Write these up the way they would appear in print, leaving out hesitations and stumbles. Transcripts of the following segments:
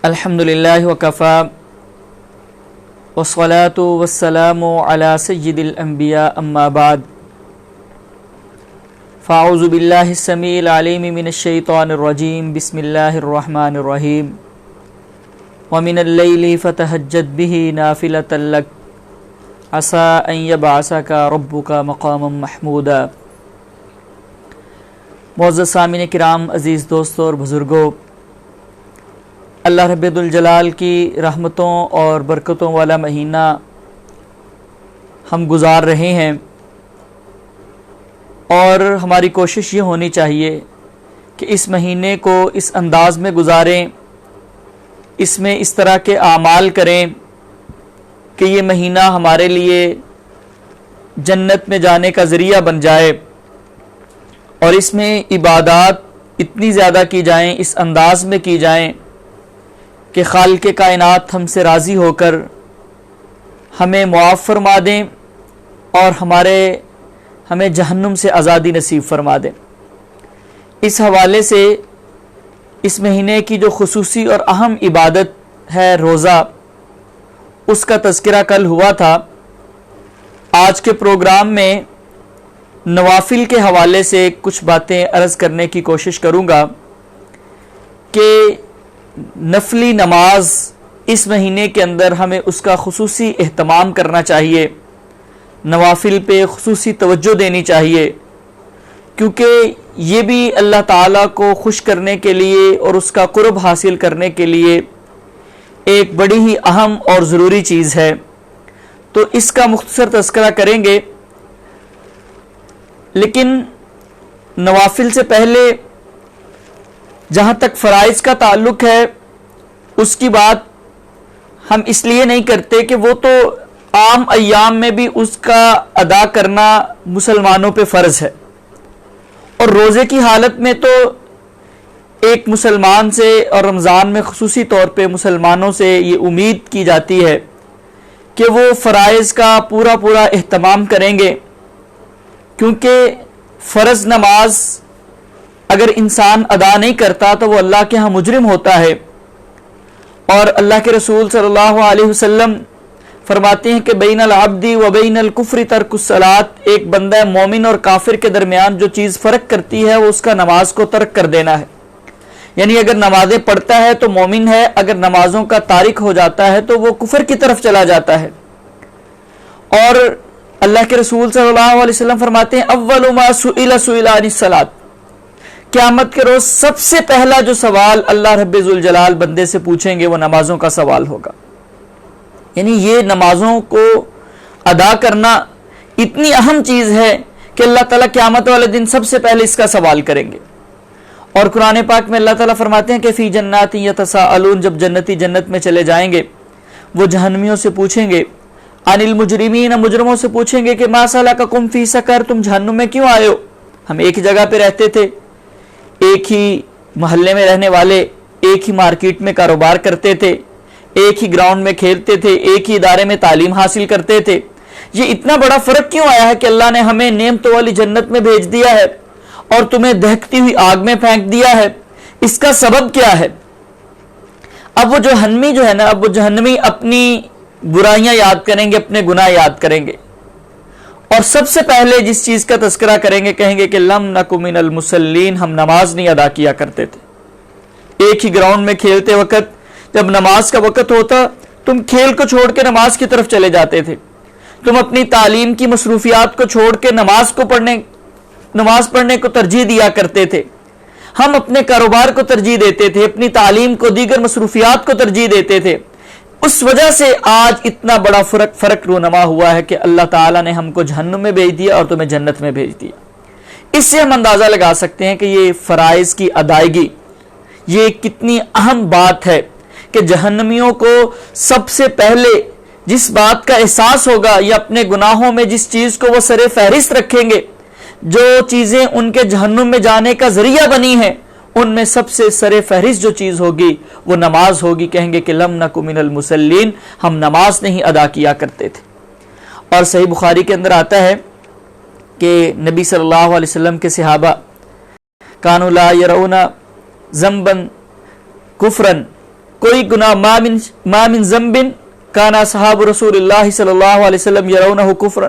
الحمدللہ وکفا والصلاة والسلام علی سید الانبیاء اما بعد فاعوذ باللہ السمیع العلیم من الشیطان الرجیم بسم اللہ الرحمن الرحیم ومن اللیل فتہجد بہ نافلۃ لک عسى ان یبعثک ربک مقاما محمودا۔ معزز سامعین کرام، عزیز دوستوں اور بزرگوں، اللہ رب الجلال کی رحمتوں اور برکتوں والا مہینہ ہم گزار رہے ہیں، اور ہماری کوشش یہ ہونی چاہیے کہ اس مہینے کو اس انداز میں گزاریں، اس میں اس طرح کے اعمال کریں کہ یہ مہینہ ہمارے لیے جنت میں جانے کا ذریعہ بن جائے، اور اس میں عبادات اتنی زیادہ کی جائیں، اس انداز میں کی جائیں کہ خالق کائنات ہم سے راضی ہو کر ہمیں معاف فرما دیں اور ہمیں جہنم سے آزادی نصیب فرما دیں۔ اس حوالے سے اس مہینے کی جو خصوصی اور اہم عبادت ہے روزہ، اس کا تذکرہ کل ہوا تھا۔ آج کے پروگرام میں نوافل کے حوالے سے کچھ باتیں عرض کرنے کی کوشش کروں گا کہ نفلی نماز اس مہینے کے اندر ہمیں اس کا خصوصی اہتمام کرنا چاہیے، نوافل پہ خصوصی توجہ دینی چاہیے، کیونکہ یہ بھی اللہ تعالیٰ کو خوش کرنے کے لیے اور اس کا قرب حاصل کرنے کے لیے ایک بڑی ہی اہم اور ضروری چیز ہے۔ تو اس کا مختصر تذکرہ کریں گے، لیکن نوافل سے پہلے جہاں تک فرائض کا تعلق ہے، اس کی بات ہم اس لیے نہیں کرتے کہ وہ تو عام ایام میں بھی اس کا ادا کرنا مسلمانوں پہ فرض ہے، اور روزے کی حالت میں تو ایک مسلمان سے اور رمضان میں خصوصی طور پہ مسلمانوں سے یہ امید کی جاتی ہے کہ وہ فرائض کا پورا اہتمام کریں گے، کیونکہ فرض نماز اگر انسان ادا نہیں کرتا تو وہ اللہ کے ہاں مجرم ہوتا ہے، اور اللہ کے رسول صلی اللہ علیہ وسلم فرماتے ہیں کہ بین العبد و بین الکفر ترک الصلاۃ، ایک بندہ مومن اور کافر کے درمیان جو چیز فرق کرتی ہے وہ اس کا نماز کو ترک کر دینا ہے۔ یعنی اگر نمازیں پڑھتا ہے تو مومن ہے، اگر نمازوں کا تارک ہو جاتا ہے تو وہ کفر کی طرف چلا جاتا ہے۔ اور اللہ کے رسول صلی اللہ علیہ وسلم فرماتے ہیں اول ما سئل عن الصلاۃ، قیامت کے روز سب سے پہلا جو سوال اللہ رب ذوالجلال بندے سے پوچھیں گے وہ نمازوں کا سوال ہوگا۔ یعنی یہ نمازوں کو ادا کرنا اتنی اہم چیز ہے کہ اللہ تعالیٰ قیامت والے دن سب سے پہلے اس کا سوال کریں گے۔ اور قرآن پاک میں اللہ تعالیٰ فرماتے ہیں کہ فی جنات یتساءلون، جب جنتی جنت میں چلے جائیں گے وہ جہنمیوں سے پوچھیں گے، عن المجرمین، مجرموں سے پوچھیں گے کہ ما سلککم فی سقر، تم جہنم میں کیوں آئے ہو؟ ہم ایک ہی جگہ پہ رہتے تھے، ایک ہی محلے میں رہنے والے، ایک ہی مارکیٹ میں کاروبار کرتے تھے، ایک ہی گراؤنڈ میں کھیلتے تھے، ایک ہی ادارے میں تعلیم حاصل کرتے تھے، یہ اتنا بڑا فرق کیوں آیا ہے کہ اللہ نے ہمیں نعمتوں والی جنت میں بھیج دیا ہے اور تمہیں دہکتی ہوئی آگ میں پھینک دیا ہے؟ اس کا سبب کیا ہے؟ اب وہ جہنمی اپنی برائیاں یاد کریں گے، اپنے گناہ یاد کریں گے، اور سب سے پہلے جس چیز کا تذکرہ کریں گے کہیں گے کہ لم نک من المصلین، ہم نماز نہیں ادا کیا کرتے تھے۔ ایک ہی گراؤنڈ میں کھیلتے وقت جب نماز کا وقت ہوتا تم کھیل کو چھوڑ کے نماز کی طرف چلے جاتے تھے، تم اپنی تعلیم کی مصروفیات کو چھوڑ کے نماز پڑھنے کو ترجیح دیا کرتے تھے۔ ہم اپنے کاروبار کو ترجیح دیتے تھے، اپنی تعلیم کو، دیگر مصروفیات کو ترجیح دیتے تھے۔ اس وجہ سے آج اتنا بڑا فرق رونما ہوا ہے کہ اللہ تعالیٰ نے ہم کو جہنم میں بھیج دیا اور تمہیں جنت میں بھیج دیا۔ اس سے ہم اندازہ لگا سکتے ہیں کہ یہ فرائض کی ادائیگی یہ کتنی اہم بات ہے، کہ جہنمیوں کو سب سے پہلے جس بات کا احساس ہوگا یا اپنے گناہوں میں جس چیز کو وہ سر فہرست رکھیں گے، جو چیزیں ان کے جہنم میں جانے کا ذریعہ بنی ہیں، ان میں سب سے سر فہرست جو چیز ہوگی وہ نماز ہوگی۔ کہیں گے کہ لم نک من المصلین، ہم نماز نہیں ادا کیا کرتے تھے۔ اور صحیح بخاری کے اندر آتا ہے کہ نبی صلی اللہ علیہ وسلم کے صحابہ کانوا لا یرون ذنبا کفرا کوئی گناہ ما من ذنب کان اصحاب رسول اللہ صلی اللہ علیہ وسلم یرونہ کفرا،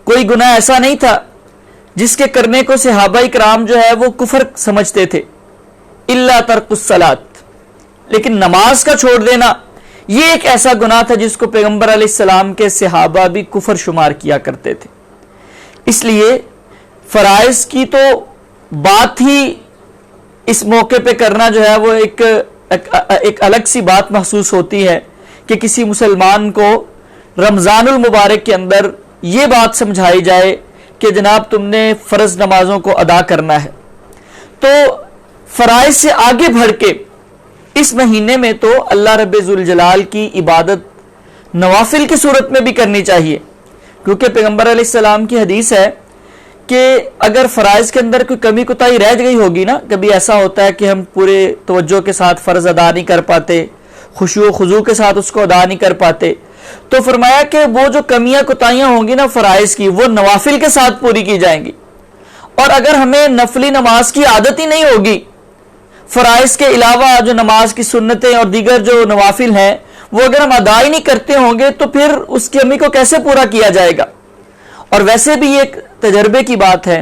کوئی گناہ ایسا نہیں تھا جس کے کرنے کو صحابہ کرام جو ہے وہ کفر سمجھتے تھے، الا ترک الصلاۃ، لیکن نماز کا چھوڑ دینا یہ ایک ایسا گناہ تھا جس کو پیغمبر علیہ السلام کے صحابہ بھی کفر شمار کیا کرتے تھے۔ اس لیے فرائض کی تو بات ہی اس موقع پہ کرنا جو ہے وہ ایک الگ سی بات محسوس ہوتی ہے کہ کسی مسلمان کو رمضان المبارک کے اندر یہ بات سمجھائی جائے کہ جناب تم نے فرض نمازوں کو ادا کرنا ہے۔ تو فرائض سے آگے بڑھ کے اس مہینے میں تو اللہ رب ذوالجلال کی عبادت نوافل کی صورت میں بھی کرنی چاہیے، کیونکہ پیغمبر علیہ السلام کی حدیث ہے کہ اگر فرائض کے اندر کوئی کمی کوتاہی رہ گئی ہوگی نا، کبھی ایسا ہوتا ہے کہ ہم پورے توجہ کے ساتھ فرض ادا نہیں کر پاتے، خشوع و خضوع کے ساتھ اس کو ادا نہیں کر پاتے، تو فرمایا کہ وہ جو کمیاں کوتاہیاں ہوں گی نا فرائض کی، وہ نوافل کے ساتھ پوری کی جائیں گی۔ اور اگر ہمیں نفلی نماز کی عادت ہی نہیں ہوگی، فرائض کے علاوہ جو نماز کی سنتیں اور دیگر جو نوافل ہیں وہ اگر ہم ادا ہی نہیں کرتے ہوں گے تو پھر اس کی کمی کو کیسے پورا کیا جائے گا؟ اور ویسے بھی یہ ایک تجربے کی بات ہے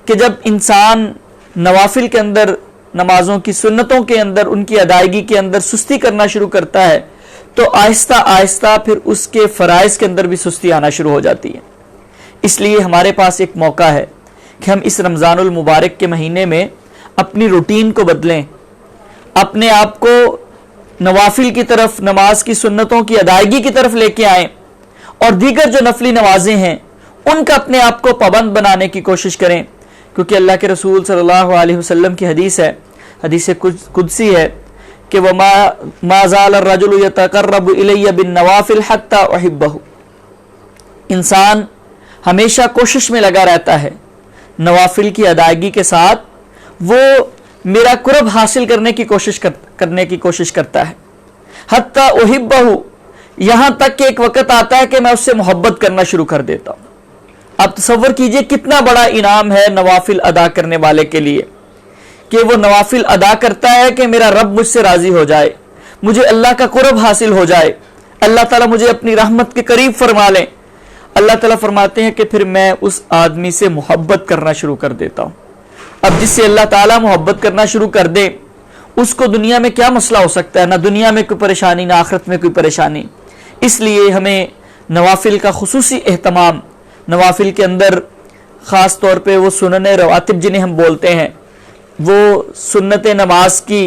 کہ جب انسان نوافل کے اندر، نمازوں کی سنتوں کے اندر، ان کی ادائیگی کے اندر سستی کرنا شروع کرتا ہے تو آہستہ آہستہ پھر اس کے فرائض کے اندر بھی سستی آنا شروع ہو جاتی ہے۔ اس لیے ہمارے پاس ایک موقع ہے کہ ہم اس رمضان المبارک کے مہینے میں اپنی روٹین کو بدلیں، اپنے آپ کو نوافل کی طرف، نماز کی سنتوں کی ادائیگی کی طرف لے کے آئیں، اور دیگر جو نفلی نمازیں ہیں ان کا اپنے آپ کو پابند بنانے کی کوشش کریں، کیونکہ اللہ کے رسول صلی اللہ علیہ وسلم کی حدیث ہے، حدیث قدسی ہے کہ وَمَا زَالَ الرَّجُلُ يَتَقَرَّبُ إِلَيَّ بِالنَّوَافِلِ حَتَّى أُحِبَّهُ، انسان ہمیشہ کوشش میں لگا رہتا ہے نوافل کی ادائیگی کے ساتھ وہ میرا قرب حاصل کرنے کی کوشش کرتا ہے، حتیٰ احبہ، یہاں تک کہ ایک وقت آتا ہے کہ میں اس سے محبت کرنا شروع کر دیتا ہوں۔ اب تصور کیجئے کتنا بڑا انعام ہے نوافل ادا کرنے والے کے لیے کہ وہ نوافل ادا کرتا ہے کہ میرا رب مجھ سے راضی ہو جائے، مجھے اللہ کا قرب حاصل ہو جائے، اللہ تعالیٰ مجھے اپنی رحمت کے قریب فرما لیں۔ اللہ تعالیٰ فرماتے ہیں کہ پھر میں اس آدمی سے محبت کرنا شروع کر دیتا ہوں۔ اب جس سے اللہ تعالیٰ محبت کرنا شروع کر دے اس کو دنیا میں کیا مسئلہ ہو سکتا ہے؟ نہ دنیا میں کوئی پریشانی، نہ آخرت میں کوئی پریشانی۔ اس لیے ہمیں نوافل کا خصوصی اہتمام، نوافل کے اندر خاص طور پہ وہ سنن رواتب جنہیں ہم بولتے ہیں، وہ سنت نماز کی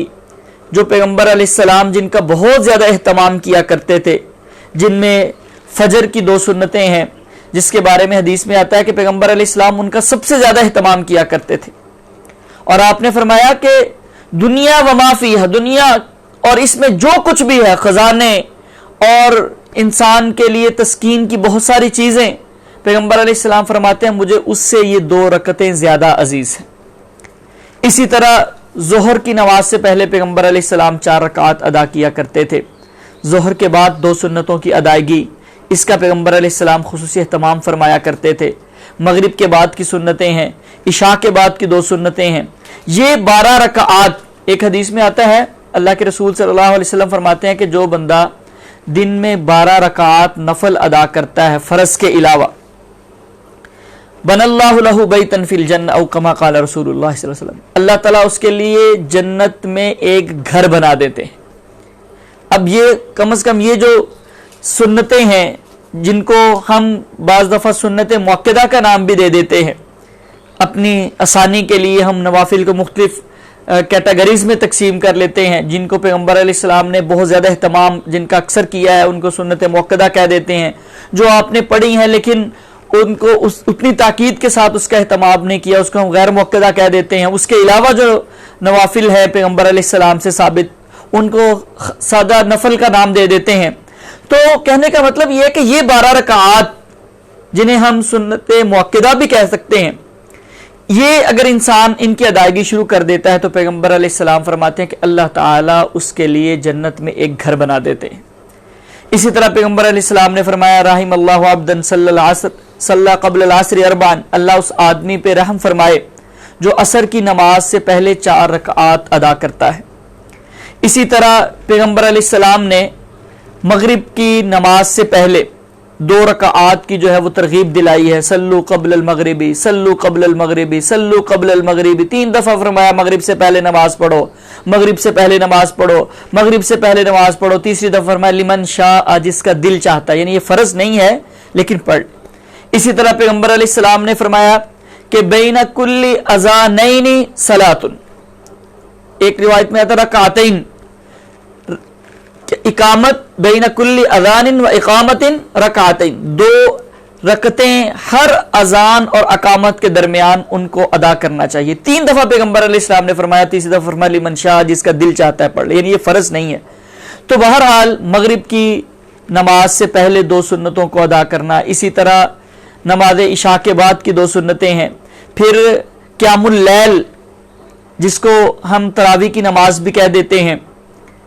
جو پیغمبر علیہ السلام جن کا بہت زیادہ اہتمام کیا کرتے تھے، جن میں فجر کی 2 سنتیں ہیں جس کے بارے میں حدیث میں آتا ہے کہ پیغمبر علیہ السلام ان کا سب سے زیادہ اہتمام کیا کرتے تھے، اور آپ نے فرمایا کہ دنیا وما فیہا، دنیا اور اس میں جو کچھ بھی ہے، خزانے اور انسان کے لیے تسکین کی بہت ساری چیزیں، پیغمبر علیہ السلام فرماتے ہیں مجھے اس سے یہ 2 رکعتیں زیادہ عزیز ہیں۔ اسی طرح ظہر کی نماز سے پہلے پیغمبر علیہ السلام 4 رکعات ادا کیا کرتے تھے، ظہر کے بعد 2 سنتوں کی ادائیگی، اس کا پیغمبر علیہ السلام خصوصی اہتمام فرمایا کرتے تھے۔ مغرب کے بعد کی سنتیں ہیں، عشاء کے بعد کی 2 سنتیں ہیں، یہ 12 رکعات۔ ایک حدیث میں آتا ہے اللہ کے رسول صلی اللہ علیہ وسلم فرماتے ہیں کہ جو بندہ دن میں 12 رکعات نفل ادا کرتا ہے فرض کے علاوہ، بن اللہ لہ بیتن فی الجنہ او کما قال رسول اللہ صلی اللہ علیہ وسلم، اللہ تعالیٰ اس کے لیے جنت میں ایک گھر بنا دیتے ہیں۔ اب یہ کم از کم یہ جو سنتیں ہیں جن کو ہم بعض دفعہ سنت مؤکدہ کا نام بھی دے دیتے ہیں، اپنی آسانی کے لیے ہم نوافل کو مختلف کیٹیگریز میں تقسیم کر لیتے ہیں، جن کو پیغمبر علیہ السلام نے بہت زیادہ اہتمام جن کا اکثر کیا ہے ان کو سنت مؤکدہ کہہ دیتے ہیں، جو آپ نے پڑھی ہیں لیکن ان کو اتنی تاکید کے ساتھ اس کا اہتمام نہیں کیا، اس کو ہم غیر مؤکدہ کہہ دیتے ہیں۔ اس کے علاوہ جو نوافل ہے پیغمبر علیہ السلام سے ثابت ان کو سادہ نفل کا نام دے دیتے ہیں۔ تو کہنے کا مطلب یہ ہے کہ یہ 12 رکعات جنہیں ہم سنت مؤکدہ بھی کہہ سکتے ہیں، یہ اگر انسان ان کی ادائیگی شروع کر دیتا ہے تو پیغمبر علیہ السلام فرماتے ہیں کہ اللہ تعالیٰ اس کے لیے جنت میں ایک گھر بنا دیتے ہیں۔ اسی طرح پیغمبر علیہ السلام نے فرمایا رحم اللہ عبدا صلی قبل العصر 4، اللہ اس آدمی پہ رحم فرمائے جو عصر کی نماز سے پہلے 4 رکعات ادا کرتا ہے۔ اسی طرح پیغمبر علیہ السلام نے مغرب کی نماز سے پہلے 2 رکعات کی جو ہے وہ ترغیب دلائی ہے. صلو قبل المغربی، صلو قبل المغربی، صلو قبل المغربی، 3 دفعہ فرمایا مغرب سے پہلے نماز پڑھو، مغرب سے پہلے نماز پڑھو، مغرب سے پہلے نماز پڑھو. تیسری دفعہ فرمایا لمن شاء، جس کا دل چاہتا ہے، یعنی یہ فرض نہیں ہے لیکن پڑھ. اسی طرح پیغمبر علیہ السلام نے فرمایا کہ بین کل اذانین صلاۃ، ایک روایت میں آتا رکعتین، اقامت بین کل اذان و اقامت رکعتین، 2 رکعتیں ہر اذان اور اقامت کے درمیان ان کو ادا کرنا چاہیے. 3 دفعہ پیغمبر علیہ السلام نے فرمایا، تیسری دفعہ فرمایا لمن شاء، جس کا دل چاہتا ہے پڑھ لے، یعنی یہ فرض نہیں ہے. تو بہرحال مغرب کی نماز سے پہلے 2 سنتوں کو ادا کرنا. اسی طرح نماز عشاء کے بعد کی 2 سنتیں ہیں. پھر قیام اللیل، جس کو ہم تراویح کی نماز بھی کہہ دیتے ہیں،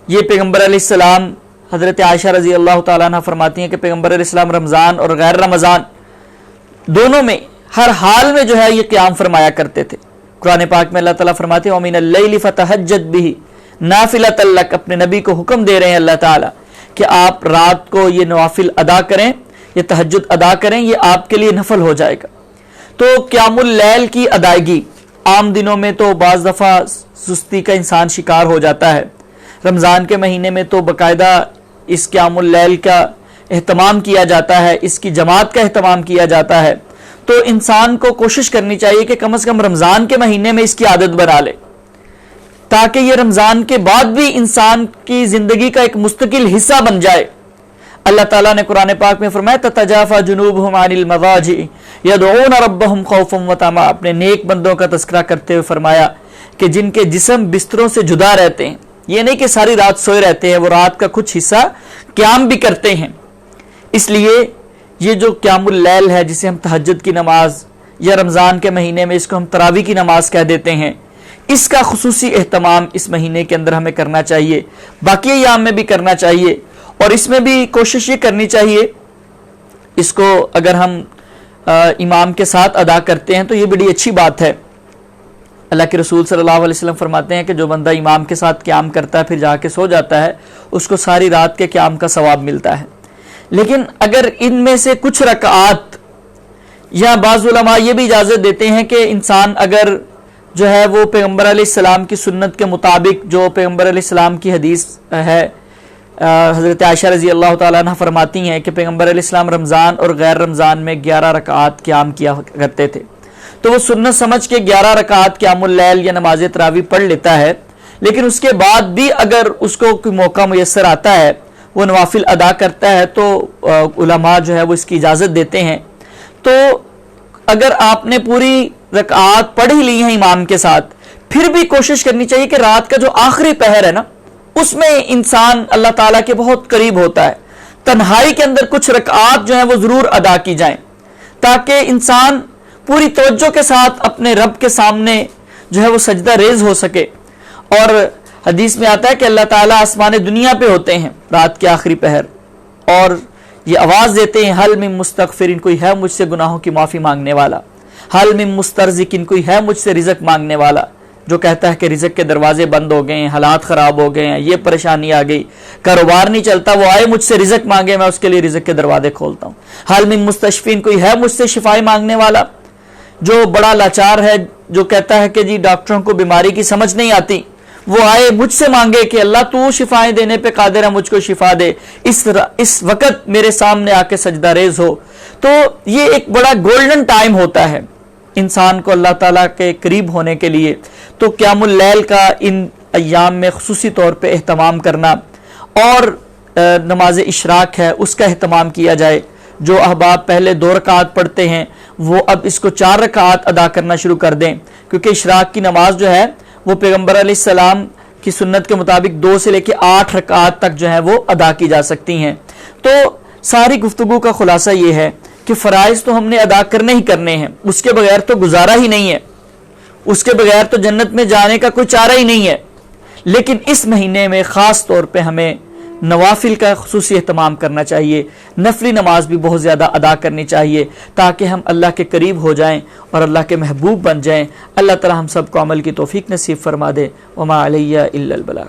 یہ پیغمبر علیہ السلام، حضرت عائشہ رضی اللہ تعالیٰ عنہ فرماتی ہیں کہ پیغمبر علیہ السلام رمضان اور غیر رمضان دونوں میں ہر حال میں جو ہے یہ قیام فرمایا کرتے تھے. قرآن پاک میں اللہ تعالیٰ فرماتے ہیں وَمِنَ اللَّيْلِ فَتَهَجَّدْ بِهِ نَافِلَةً لَكَ، اپنے نبی کو حکم دے رہے ہیں اللہ تعالیٰ کہ آپ رات کو یہ نوافل ادا کریں، یہ تہجد ادا کریں، یہ آپ کے لیے نفل ہو جائے گا. تو قیام اللیل کی ادائیگی عام دنوں میں تو بعض دفعہ سستی کا انسان شکار ہو جاتا ہے، رمضان کے مہینے میں تو باقاعدہ اس قیام اللیل کا اہتمام کیا جاتا ہے، اس کی جماعت کا اہتمام کیا جاتا ہے. تو انسان کو کوشش کرنی چاہیے کہ کم از کم رمضان کے مہینے میں اس کی عادت بنا لے، تاکہ یہ رمضان کے بعد بھی انسان کی زندگی کا ایک مستقل حصہ بن جائے. اللہ تعالیٰ نے قرآن پاک میں فرمایا تتجافى جنوبهم عن المضاجع يدعون ربهم خوفا وطمعا، اپنے نیک بندوں کا تذکرہ کرتے ہوئے فرمایا کہ جن کے جسم بستروں سے جدا رہتے ہیں، یہ نہیں کہ ساری رات سوئے رہتے ہیں، وہ رات کا کچھ حصہ قیام بھی کرتے ہیں. اس لیے یہ جو قیام اللیل ہے، جسے ہم تہجد کی نماز یا رمضان کے مہینے میں اس کو ہم تراویح کی نماز کہہ دیتے ہیں، اس کا خصوصی اہتمام اس مہینے کے اندر ہمیں کرنا چاہیے، باقی ایام میں بھی کرنا چاہیے. اور اس میں بھی کوشش یہ کرنی چاہیے، اس کو اگر ہم امام کے ساتھ ادا کرتے ہیں تو یہ بڑی اچھی بات ہے. اللہ کے رسول صلی اللہ علیہ وسلم فرماتے ہیں کہ جو بندہ امام کے ساتھ قیام کرتا ہے پھر جا کے سو جاتا ہے، اس کو ساری رات کے قیام کا ثواب ملتا ہے. لیکن اگر ان میں سے کچھ رکعات، یا بعض علماء یہ بھی اجازت دیتے ہیں کہ انسان اگر جو ہے وہ پیغمبر علیہ السلام کی سنت کے مطابق، جو پیغمبر علیہ السلام کی حدیث ہے، حضرت عائشہ رضی اللہ تعالیٰ عنہ فرماتی ہیں کہ پیغمبر علیہ السلام رمضان اور غیر رمضان میں 11 رکعات قیام کیا کرتے تھے، تو وہ سنت سمجھ کے 11 رکعات قیام اللیل یا نماز تراویح پڑھ لیتا ہے. لیکن اس کے بعد بھی اگر اس کو کوئی موقع میسر آتا ہے، وہ نوافل ادا کرتا ہے، تو علماء جو ہے وہ اس کی اجازت دیتے ہیں. تو اگر آپ نے پوری رکعات پڑھ ہی لی ہیں امام کے ساتھ، پھر بھی کوشش کرنی چاہیے کہ رات کا جو آخری پہر ہے نا، اس میں انسان اللہ تعالیٰ کے بہت قریب ہوتا ہے. تنہائی کے اندر کچھ رکعات جو ہیں وہ ضرور ادا کی جائیں، تاکہ انسان پوری توجہ کے ساتھ اپنے رب کے سامنے جو ہے وہ سجدہ ریز ہو سکے. اور حدیث میں آتا ہے کہ اللہ تعالیٰ آسمان دنیا پہ ہوتے ہیں رات کے آخری پہر، اور یہ آواز دیتے ہیں حل من مستغفرین، کوئی ہے مجھ سے گناہوں کی معافی مانگنے والا، حل من مسترزقین، کوئی ہے مجھ سے رزق مانگنے والا، جو کہتا ہے کہ رزق کے دروازے بند ہو گئے ہیں، حالات خراب ہو گئے ہیں، یہ پریشانی آ گئی، کاروبار نہیں چلتا، وہ آئے مجھ سے رزق مانگے، میں اس کے لیے رزق کے دروازے کھولتا ہوں. حل من مستشفین، کوئی ہے مجھ سے شفائی مانگنے والا، جو بڑا لاچار ہے، جو کہتا ہے کہ جی ڈاکٹروں کو بیماری کی سمجھ نہیں آتی، وہ آئے مجھ سے مانگے کہ اللہ تو شفائیں دینے پہ قادر ہے، مجھ کو شفا دے، اس وقت میرے سامنے آ کے سجدہ ریز ہو. تو یہ ایک بڑا گولڈن ٹائم ہوتا ہے انسان کو اللہ تعالیٰ کے قریب ہونے کے لیے. تو قیام اللیل کا ان ایام میں خصوصی طور پہ اہتمام کرنا، اور نماز اشراق ہے اس کا اہتمام کیا جائے. جو احباب پہلے 2 رکعات پڑھتے ہیں وہ اب اس کو 4 رکعات ادا کرنا شروع کر دیں، کیونکہ اشراق کی نماز جو ہے وہ پیغمبر علیہ السلام کی سنت کے مطابق 2 سے لے کے 8 رکعات تک جو ہے وہ ادا کی جا سکتی ہیں. تو ساری گفتگو کا خلاصہ یہ ہے کہ فرائض تو ہم نے ادا کرنے ہی کرنے ہیں، اس کے بغیر تو گزارا ہی نہیں ہے، اس کے بغیر تو جنت میں جانے کا کوئی چارہ ہی نہیں ہے. لیکن اس مہینے میں خاص طور پہ ہمیں نوافل کا خصوصی اہتمام کرنا چاہیے، نفلی نماز بھی بہت زیادہ ادا کرنی چاہیے، تاکہ ہم اللہ کے قریب ہو جائیں اور اللہ کے محبوب بن جائیں. اللہ تعالی ہم سب کو عمل کی توفیق نصیب فرما دے. وما علیہ الا البلاغ.